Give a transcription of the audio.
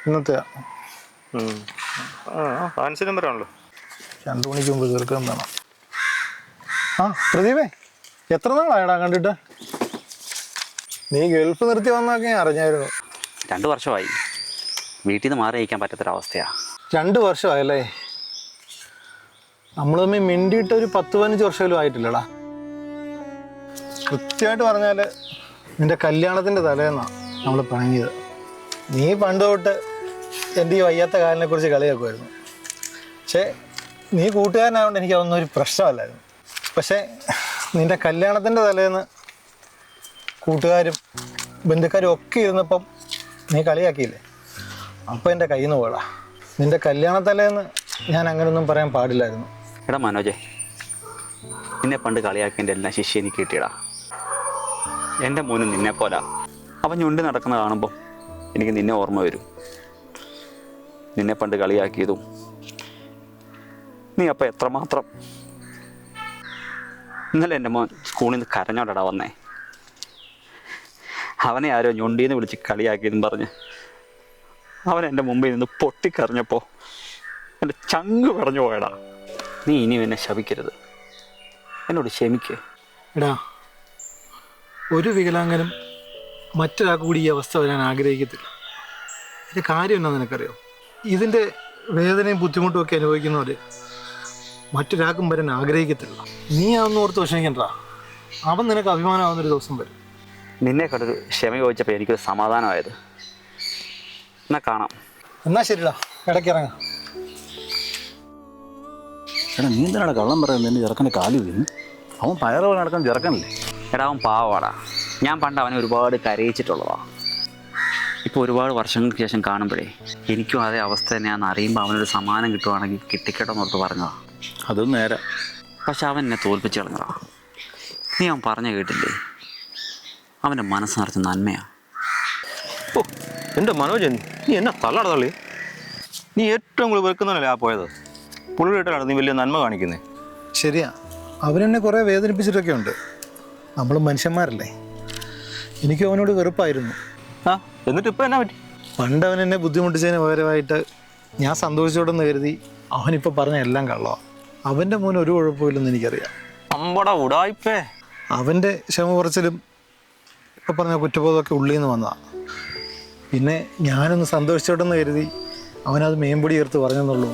ഇന്നത്തെ fancy number ആണല്ലോ. 2 മണിക്ക് മുമ്പ് തീർക്കാൻ വേണം. ആ പ്രദീപേ, എത്ര നാളായടാ കണ്ടിട്ട്? നീ ഗൾഫ് നിർത്തി വന്നൊക്കെ ഞാൻ അറിഞ്ഞായിരുന്നു. 2 വർഷമായി. വീട്ടിൽ നിന്ന് മാറി അയക്കാൻ പറ്റാത്തൊരവസ്ഥയാണ്. 2 വർഷമായല്ലേ? നമ്മൾ തമ്മിൽ മിണ്ടിയിട്ട് ഒരു 10-15 വർഷമല്ലോ ആയിട്ടില്ലടാ. കൃത്യമായിട്ട് പറഞ്ഞാൽ നിന്റെ കല്യാണത്തിൻ്റെ തലേന്നാണ് നമ്മൾ പിണങ്ങിയത്. നീ പണ്ട് തൊട്ട് എൻ്റെ ഈ വയ്യാത്ത കാലിനെ കുറിച്ച് കളിയാക്കുമായിരുന്നു. പക്ഷേ നീ കൂട്ടുകാരനായതുകൊണ്ട് എനിക്ക് അതൊന്നും ഒരു പ്രശ്നമല്ലായിരുന്നു. പക്ഷേ നിന്റെ കല്യാണത്തിൻ്റെ തലേന്ന് കൂട്ടുകാരും ബന്ധുക്കാരും ഒക്കെ ഇരുന്നപ്പം നീ കളിയാക്കിയില്ലേ, അപ്പോൾ എൻ്റെ കയ്യിൽ നിന്ന് പോടാ. നിന്റെ കല്യാണത്തലേന്ന് ഞാൻ അങ്ങനെയൊന്നും പറയാൻ പാടില്ലായിരുന്നു. എടാ മനോജെ, നിന്നെ പണ്ട് കളിയാക്കിൻ്റെ എല്ലാം ശിഷ്യ എനിക്ക് കിട്ടിയടാ. എൻ്റെ മോന് നിന്നെ പോലാ. അവൻ ഞുണ്ടി നടക്കുന്ന കാണുമ്പോൾ എനിക്ക് നിന്നെ ഓർമ്മ വരും. നിന്നെ പണ്ട് കളിയാക്കിയതും നീ അപ്പം എത്രമാത്രം. ഇന്നലെ എൻ്റെ മോൻ സ്കൂളിൽ നിന്ന് കരഞ്ഞോണ്ടടാ വന്നേ. അവനെ ആരോ ഞൊണ്ടീന്ന് വിളിച്ച് കളിയാക്കിയെന്നും പറഞ്ഞ് അവൻ എൻ്റെ മുമ്പിൽ നിന്ന് പൊട്ടിക്കറിഞ്ഞപ്പോൾ എൻ്റെ ചങ്ക് പറഞ്ഞു പോയടാ. നീ ഇനി എന്നെ ശപിക്കരുത്, എന്നോട് ക്ഷമിക്കേ. എടാ, ഒരു വികലാംഗനും മറ്റൊരാൾക്ക് കൂടി ഈ അവസ്ഥ വരാൻ ആഗ്രഹിക്കത്തില്ല. ഇതിൻ്റെ കാര്യം എന്നാ നിനക്കറിയോ? ഇതിൻ്റെ വേദനയും ബുദ്ധിമുട്ടും ഒക്കെ അനുഭവിക്കുന്നവർ മറ്റൊരാൾക്കും വരാൻ ആഗ്രഹിക്കത്തില്ല. നീ അതൊന്നും ഓർത്ത് വിഷമിക്കണ്ട. അവൻ നിനക്ക് അഭിമാനമാവുന്നൊരു ദിവസം വരും. നിന്നെ കണ്ടൊരു ക്ഷമ ചോദിച്ചപ്പോൾ എനിക്കൊരു സമാധാനമായത്. എന്നാ കാണാം. എന്നാ ശരിടാ, ഇടയ്ക്കിറങ്ങാം. എടാ, നീ എന്തിനാണ് കള്ളം പറയുന്നത്? എൻ്റെ ചെറുക്കൻ്റെ കാല് വീഴുന്നു. അവൻ പയറ് പോലെ നടക്കാൻ ചെറുക്കനല്ലേ? എടാ, അവൻ പാവാടാ. ഞാൻ പണ്ട് അവനെ ഒരുപാട് കരയിച്ചിട്ടുള്ളതാണ്. ഇപ്പോൾ ഒരുപാട് വർഷങ്ങൾക്ക് ശേഷം കാണുമ്പോഴേ എനിക്കും അതേ അവസ്ഥ തന്നെയാണെന്ന് അറിയുമ്പോൾ അവനൊരു സമ്മാനം കിട്ടുവാണെങ്കിൽ കിട്ടിക്കട്ടോ എന്നോർത്ത് പറഞ്ഞതാ. അതും നേരെ. പക്ഷെ അവൻ എന്നെ തോൽപ്പിച്ച് കളഞ്ഞതാ. നീ അവൻ പറഞ്ഞു കേട്ടില്ലേ, അവൻ്റെ മനസ്സ് നിറച്ച് നന്മയാണ്. ഓ എൻ്റെ മനോജൻ, നീ എന്നാ തള്ളട തള്ളി. നീ ഏറ്റവും കൂടുതൽ വെറുക്കുന്നതല്ലേ ആ പോയത്. പുള്ളിയിട്ടാണ് നീ വലിയ നന്മ കാണിക്കുന്നത്. ശരിയാ, അവനെന്നെ കുറേ വേദനിപ്പിച്ചിട്ടൊക്കെ ഉണ്ട്. നമ്മൾ മനുഷ്യന്മാരല്ലേ. എനിക്കും അവനോട് വെറുപ്പായിരുന്നു. ആ എന്നിട്ട് ഇപ്പം എന്നാ പറ്റി? പണ്ട് അവൻ എന്നെ ബുദ്ധിമുട്ടിച്ചതിന് പകരമായിട്ട് ഞാൻ സന്തോഷിച്ചോടെന്ന് കരുതി അവനിപ്പോൾ പറഞ്ഞ എല്ലാം കള്ളമാണ്. അവൻ്റെ മോന് ഒരു കുഴപ്പമില്ലെന്ന് എനിക്കറിയാം. അമ്പട ഉടായിപ്പേ. അവൻ്റെ ക്ഷമ കുറച്ചിലും ഇപ്പം പറഞ്ഞ കുറ്റബോധമൊക്കെ ഉള്ളിൽ നിന്ന് വന്നതാണ്. പിന്നെ ഞാനൊന്ന് സന്തോഷിച്ചോടെന്ന് കരുതി അവനത് മേമ്പൊടി ചേർത്ത് പറഞ്ഞെന്നുള്ളൂ.